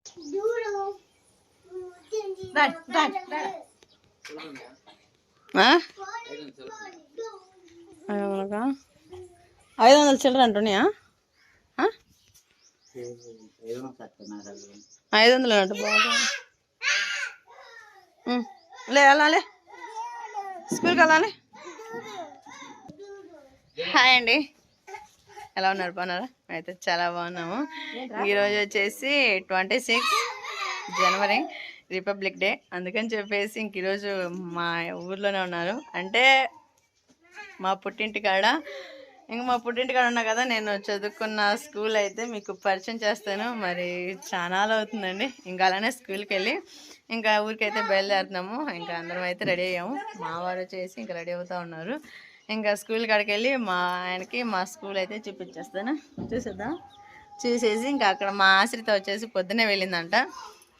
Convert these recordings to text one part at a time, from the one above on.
$500 చిల్లర అంటున్నాయా? 500 అంట. బాగా లే వెళ్ళాలి, స్కూల్కి వెళ్ళాలి. హాయ్ అండి, ఎలా ఉన్నారు? బాగున్నారా? అయితే చాలా బాగున్నాము. ఈరోజు వచ్చేసి 26 జనవరి రిపబ్లిక్ డే. అందుకని చెప్పేసి ఇంక ఈరోజు మా ఊర్లోనే ఉన్నారు, అంటే మా పుట్టింటి కాడ. మా పుట్టింటి కాడ ఉన్నా కదా, నేను చదువుకున్న స్కూల్ అయితే మీకు పరిచయం చేస్తాను. మరి చాలా అవుతుందండి. ఇంకా అలానే స్కూల్కి వెళ్ళి ఇంకా ఊరికైతే బయలుదేరుతున్నాము. ఇంకా అందరం అయితే రెడీ అయ్యాము. మా వారు వచ్చేసి ఇంకా రెడీ అవుతూ ఉన్నారు. ఇంకా స్కూల్ కాడికి వెళ్ళి మా ఆయనకి మా స్కూల్ అయితే చూపించేస్తాను. చూసేద్దాం. చూసేసి ఇంకా అక్కడ మా ఆశ్రిత వచ్చేసి పొద్దునే వెళ్ళిందంట.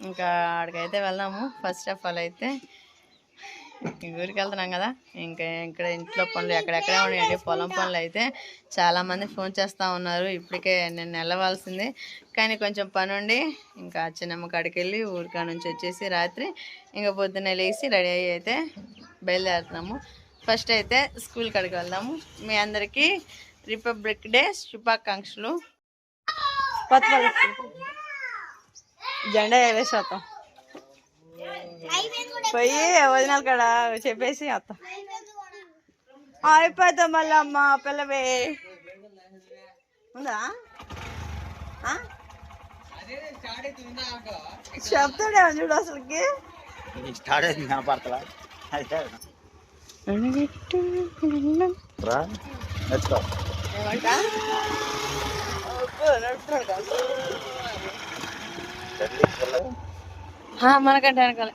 ఇంకా అక్కడికైతే వెళ్దాము. ఫస్ట్ ఆఫ్ ఆల్ అయితే ఊరికి వెళ్తున్నాం కదా, ఇంకా ఇక్కడ ఇంట్లో పనులు ఎక్కడెక్కడే ఉన్నాయండి. పొలం పనులు అయితే చాలామంది ఫోన్ చేస్తూ ఉన్నారు. ఇప్పటికే నేను వెళ్ళవలసింది, కానీ కొంచెం పని ఉండి ఇంకా చిన్నమ్మ కాడికి వెళ్ళి ఊరికా నుంచి వచ్చేసి రాత్రి ఇంకా పొద్దున్నే లేచి రెడీ అయ్యి అయితే బయలుదేరుతున్నాము. ఫస్ట్ అయితే స్కూల్ కాడికి వెళ్దాము. మీ అందరికీ రిపబ్లిక్ డే శుభాకాంక్షలు. జెండా వేసేస్తాం, పోయి వదినాలు కాడ చెప్పేసి వస్తాం. అయిపోతాం మళ్ళీ. అమ్మ పిల్లవే ఉందా? చెప్తాడే చూడు అసలుకి. మనకంటే వెనకాల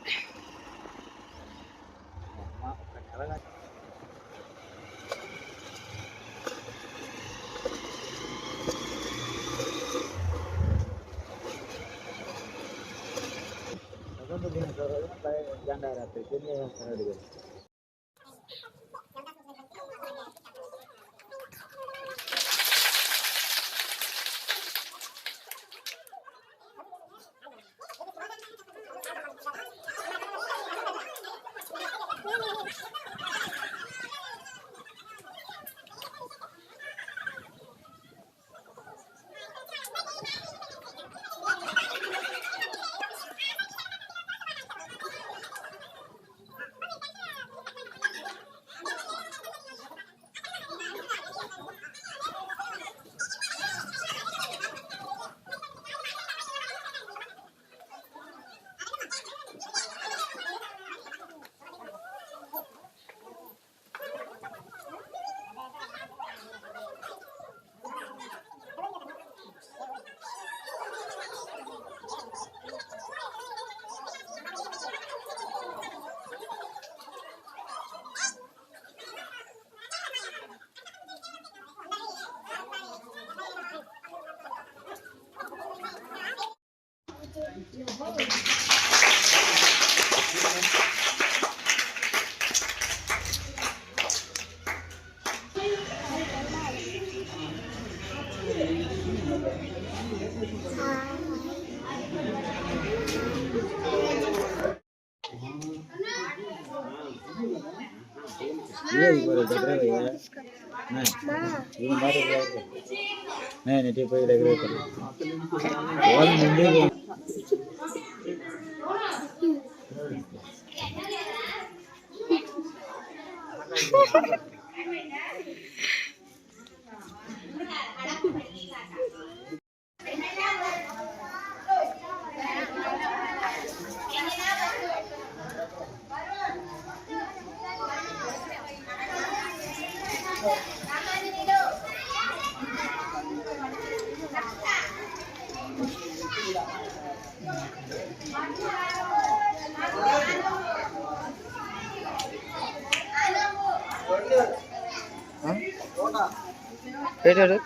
పెట్టాడు.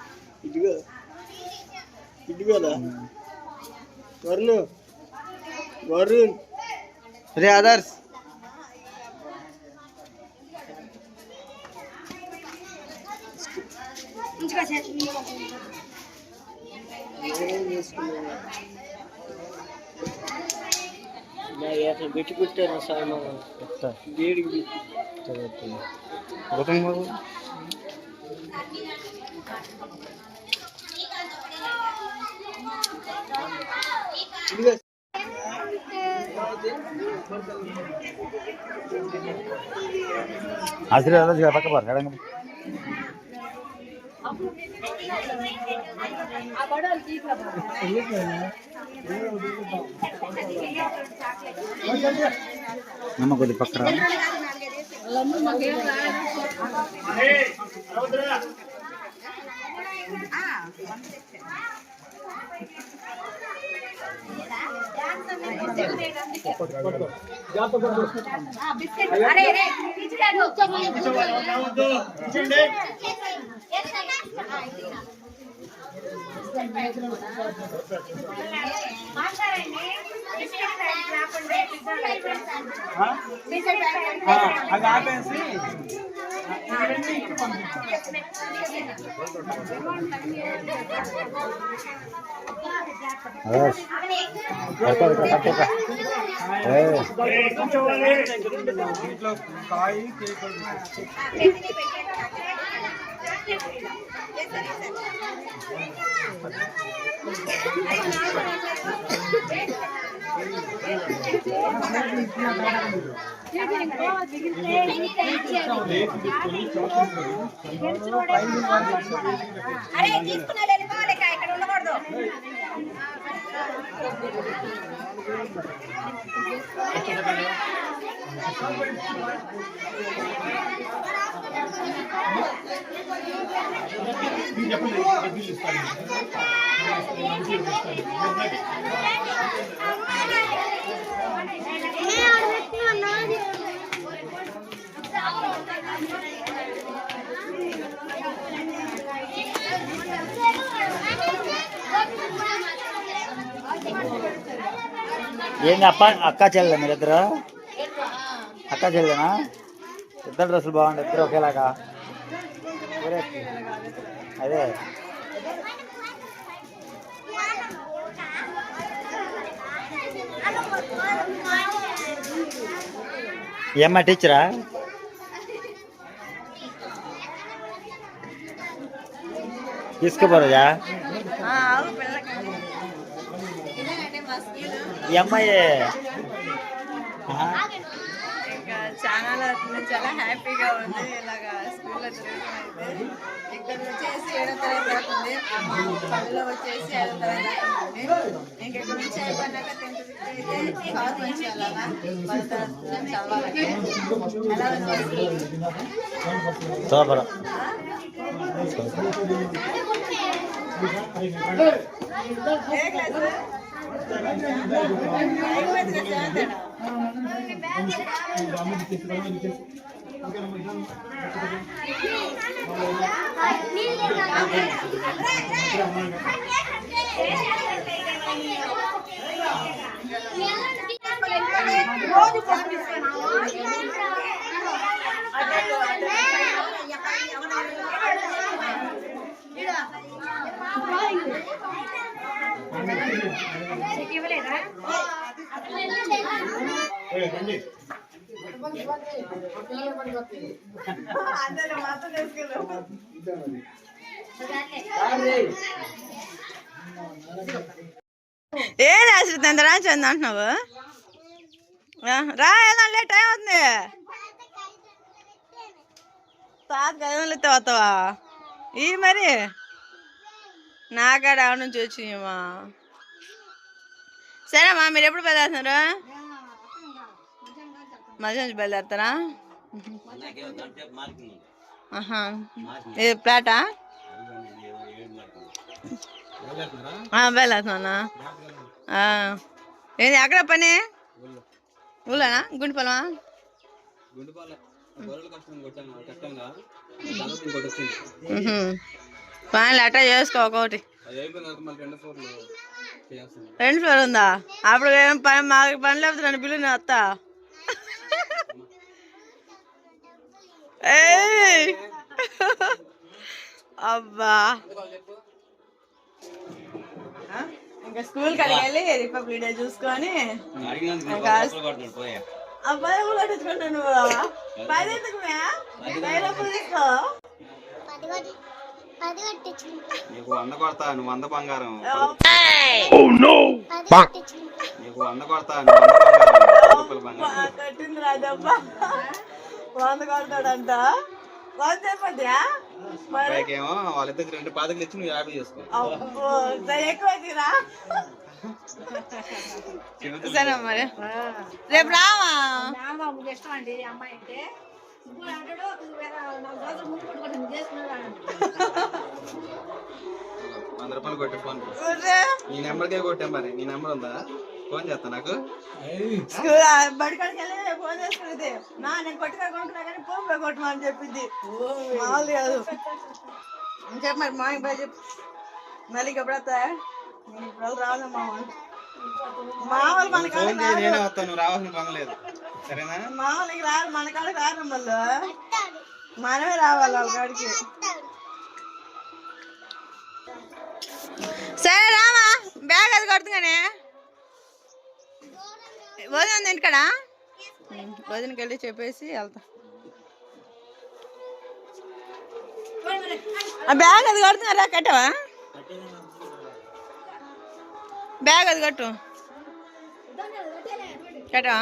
వరుణ్ రే ఆదర్శ్ అసలు పెట్టి పెట్టారు సామాన్ వేడికి ఆశీర్వాద పక్క పారు నమ్మ కొద్ది పక్కన అది ఆపేసి ఇంట్లో కాయి అరే తీసుకున్నా వెళ్ళిపోవాలి ఇక్కడ ఉండకూడదు. ఏంది అక్క చెల్లె మీరిద్దరు? అక్క చెల్లెనా? ఇద్దరు డ్రెస్సులు బాగుంటాయి, ఇద్దరు ఒకేలాగా. అదే ఏమ్మా టీచరా? తీసుకుపోరా ఈ అమ్మాయి చాలా చాలా హ్యాపీగా ఉంది. ఇలాగా స్కూల్లో తిరగడం అయితే ఇక్కడ వచ్చేసి 7వ తరగతి దాకా ఉంది, పనిలో వచ్చేసి 5వ తరగతి దాకా ఉంది. ఇంకెక్కడ నుంచి అయిపోయినాక 10th అయితే కాదు మంచి వెళ్ళాలా 10వ తరగతి చదవాలంటే ఎలా వచ్చేసి సూపర్. ఏది ఆశ్రిత ఎంత రాంచింది అంటున్నావు? రా ఏదో లేట్ అవుతుంది. తాతకి 500 ఇస్తే వస్తావా? ఈ మరి నాకాడ ఆవిడ నుంచి వచ్చినాయమ్మా. సరేమ్మా, మీరు ఎప్పుడు బయలుదేరుతున్నారు? మధ్య నుంచి బయలుదేరుతారా? ఇది ప్లాటా? బయలుదేరుతున్నా. ఏంది అక్కడ పని? ఊళ్ళోనా? గుండిపొలమా? పనులు అట్టా చేసుకో ఒకటి. 2 ఫ్లోర్ ఉందా? అప్పుడు ఏం పని మాకు పని లేకపోతే నన్ను బిల్లు నేను వస్తా. అబ్బా ఇంకా స్కూల్ కడిగి వెళ్ళి రిపబ్లిక్ డే చూసుకొని అబ్బాయి పట్టించుకుంటాను నువ్వు 10 ఎందుకు తీసుకో నీకు 100 కొడతా నువ్వు 100 బంగారం నీకు 100 కొడతా నువ్వు 100 బంగారం కట్టింది రాజబ్బా 100 కొడతాడంట 100 చెప్పద్యా ఏమో వాళ్ళిద్దరికి 2 పాదకులు ఇచ్చి నువ్వు 50 చేసుకో ఎక్కువ తీరా సరే మరి రేపు రావా ఇష్టం అండి అమ్మాయి అంటే 100 రూపాయలు కొట్టి ఫోన్ నీ నెంబర్కే కొట్టాం మరి నీ నెంబర్ ఉందా ఫోన్ చేస్తా నాకు బడికాడికి వెళ్ళి ఫోన్ చేసుకునేది నేను కొట్టుకుంటున్నా కానీ ఫోన్ పే కొట్టమని చెప్పింది మామూలు కాదు చెప్పు మరి మా బాయ్ చెప్పు మళ్ళీ ఎప్పుడు వస్తా ఇప్పుడు రావాలమ్మా మామూలు మన కాడ నేనే వస్తాను నువ్వు రావాల్సిన పని లేదు సరేనా మామూలుగా రారు మన కాడికి రారు మళ్ళీ మనమే రావాలి వాళ్ళ కాడికి సరే రామా బ్యాగ్ అది కొడుతుంగానే వదిన ఇంటికాడ వదినకి వెళ్ళి చెప్పేసి వెళ్తా ఆ బ్యాగ్ అది కొడుతున్నారా కట్టవా బ్యాగ్ అది కట్టు కట్టవా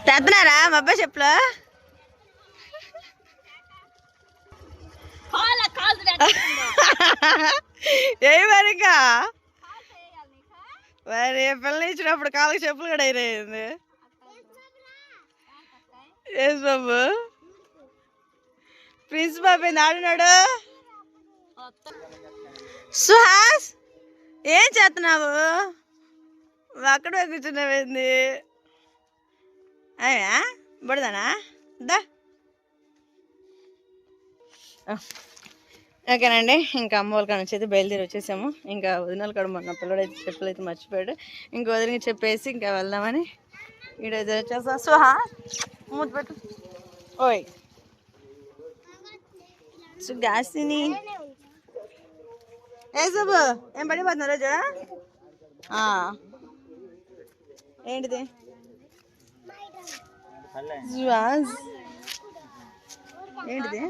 తెస్తున్నారా మా అబ్బాయి చెప్పులు ఏ మరిగా మరి పిల్లలు ఇచ్చినప్పుడు కాళ్ళకి చెప్పులు కూడా అయిపోయింది ఏసు బాబు ప్రిన్స్ బాబు ఏంది ఆడినాడు సుహాస్ ఏం చేస్తున్నావు అక్కడే కూర్చున్నావేంది అయ్యా బుడదానా దా ఓకేనండి ఇంకా అమ్మ వాళ్ళ కాడ నుంచి అయితే బయలుదేరి వచ్చేసాము ఇంకా వదినాలు కాడ మొన్న పిల్లడైతే చెప్పులు అయితే మర్చిపోయాడు ఇంకా వదిలికి చెప్పేసి ఇంకా వెళ్దామని ఈడైతే వచ్చేసా సుహా మూత పెట్టు ఓయ్ సుగాసిని ఏ సుబ్బు ఏం పడిపోతున్నా రోజు ఏంటిది ఏంటిది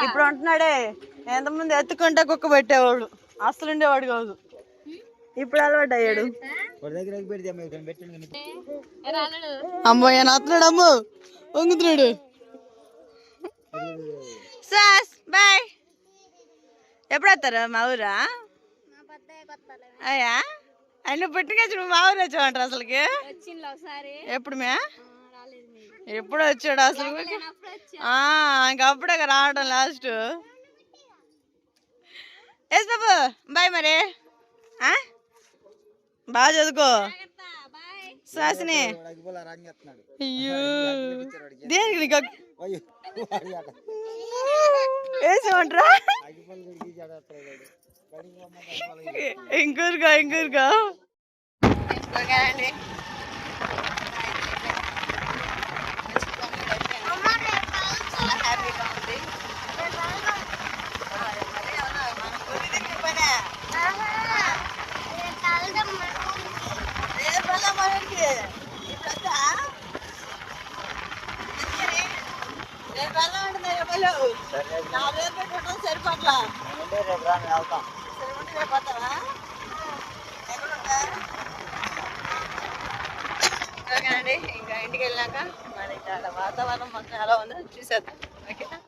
ఇప్పుడు అంటున్నాడే ఎంతమంది ఎత్తుకుంటా కుక్క పెట్టేవాడు అసలు ఉండేవాడు కాదు ఇప్పుడు అలవాటు అయ్యాడు అమ్మో ఆయన అత్తున్నాడు అమ్మో వంగుతున్నాడు సాస్ బాయ్ ఎప్పుడు వస్తారు మా ఊరా అయ్యా ఆయన పుట్టినచ్చి నువ్వు మా ఊరు వచ్చావంటారు అసలుకి ఎప్పుడు మే ఎప్పుడు వచ్చాడు అసలు ఇంకప్పుడే రావడం లాస్ట్ ఎస్ బాబు బాయ్ మరి బాగా చదువుకో శాసిని అయ్యో దేనికి నీకు వేసేమంటారా ఇంకూరుగా ఓకేనండి చాలా హ్యాపీగా ఉంది సరిపట్లా ఓకేనండి ఇంకా ఇంటికి వెళ్ళాక మరి ఇక్కడ వాతావరణం మొత్తం ఎలా ఉందో చూసేద్దాం ఓకేనా